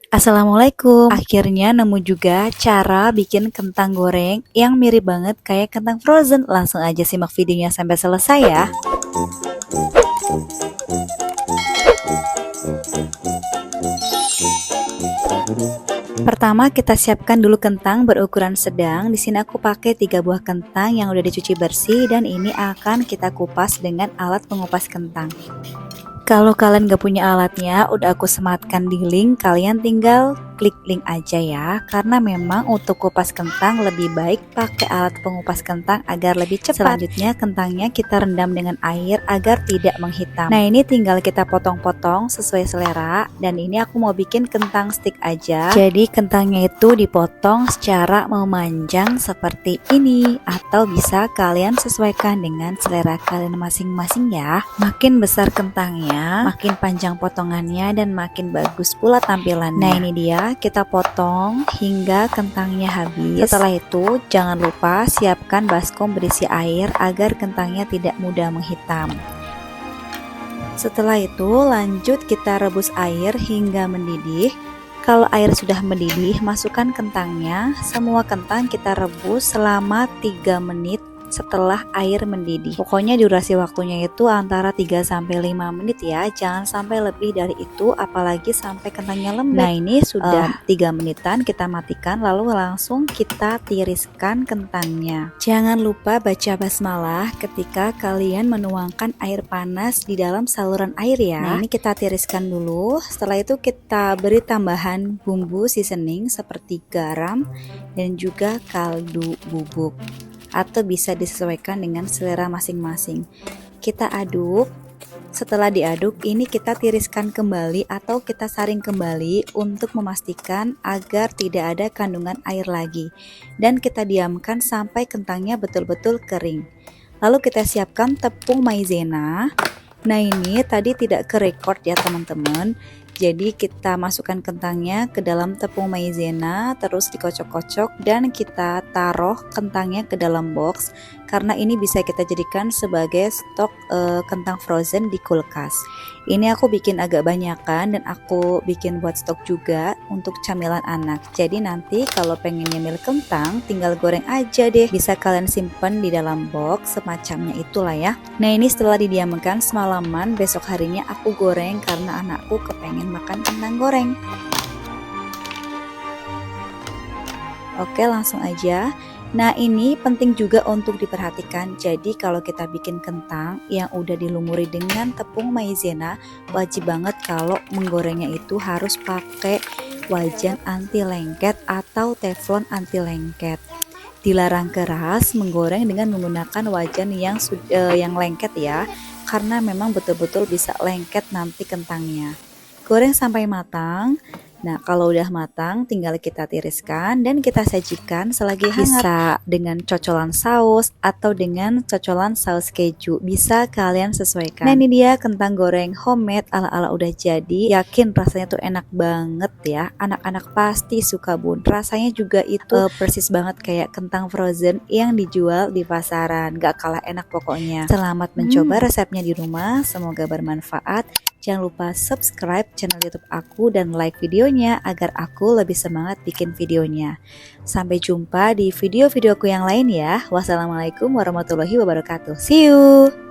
Assalamualaikum. Akhirnya nemu juga cara bikin kentang goreng yang mirip banget kayak kentang frozen. Langsung aja simak videonya sampai selesai ya. Pertama kita siapkan dulu kentang berukuran sedang. Di sini aku pakai 3 buah kentang yang udah dicuci bersih dan ini akan kita kupas dengan alat pengupas kentang. Kalau kalian gak punya alatnya, udah aku sematkan di link, kalian tinggal klik link aja ya. Karena memang untuk kupas kentang lebih baik pakai alat pengupas kentang agar lebih cepat. Selanjutnya kentangnya kita rendam dengan air agar tidak menghitam. Nah ini tinggal kita potong-potong sesuai selera. Dan ini aku mau bikin kentang stick aja. Jadi kentangnya itu dipotong secara memanjang seperti ini. Atau bisa kalian sesuaikan dengan selera kalian masing-masing ya. Makin besar kentangnya, makin panjang potongannya dan makin bagus pula tampilannya. Nah ini dia, kita potong hingga kentangnya habis. Setelah itu jangan lupa siapkan baskom berisi air agar kentangnya tidak mudah menghitam. Setelah itu lanjut kita rebus air hingga mendidih. Kalau air sudah mendidih, masukkan kentangnya. Semua kentang kita rebus selama 3 menit setelah air mendidih. Pokoknya durasi waktunya itu antara 3-5 menit ya, jangan sampai lebih dari itu, apalagi sampai kentangnya lembek. Nah ini sudah 3 menitan, kita matikan lalu langsung kita tiriskan kentangnya. Jangan lupa baca basmalah ketika kalian menuangkan air panas di dalam saluran air ya. Nah ini kita tiriskan dulu, setelah itu kita beri tambahan bumbu seasoning seperti garam dan juga kaldu bubuk, atau bisa disesuaikan dengan selera masing-masing. Kita aduk. Setelah diaduk, ini kita tiriskan kembali atau kita saring kembali untuk memastikan agar tidak ada kandungan air lagi. Dan kita diamkan sampai kentangnya betul-betul kering. Lalu kita siapkan tepung maizena. Nah ini tadi tidak ke-record ya teman-teman. Jadi kita masukkan kentangnya ke dalam tepung maizena, terus dikocok-kocok dan kita taruh kentangnya ke dalam box. Karena ini bisa kita jadikan sebagai stok kentang frozen di kulkas. Ini aku bikin agak banyakan dan aku bikin buat stok juga untuk camilan anak. Jadi nanti kalau pengen nyemil kentang tinggal goreng aja deh. Bisa kalian simpen di dalam box semacamnya itulah ya. Nah ini setelah didiamkan semalaman, besok harinya aku goreng karena anakku kepengen makan kentang goreng. Oke langsung aja. Nah ini penting juga untuk diperhatikan. Jadi kalau kita bikin kentang yang udah dilumuri dengan tepung maizena, wajib banget kalau menggorengnya itu harus pakai wajan anti lengket atau teflon anti lengket. Dilarang keras menggoreng dengan menggunakan wajan yang lengket ya, karena memang betul-betul bisa lengket nanti kentangnya. Goreng sampai matang. Nah kalau udah matang tinggal kita tiriskan dan kita sajikan selagi hangat. Bisa dengan cocolan saus atau dengan cocolan saus keju, bisa kalian sesuaikan. Nah ini dia kentang goreng homemade ala-ala udah jadi. Yakin rasanya tuh enak banget ya, anak-anak pasti suka bun. Rasanya juga itu persis banget kayak kentang frozen yang dijual di pasaran, gak kalah enak pokoknya. Selamat mencoba resepnya di rumah, semoga bermanfaat. Jangan lupa subscribe channel YouTube aku dan like videonya agar aku lebih semangat bikin videonya. Sampai jumpa di video-videoku yang lain ya. Wassalamualaikum warahmatullahi wabarakatuh. See you!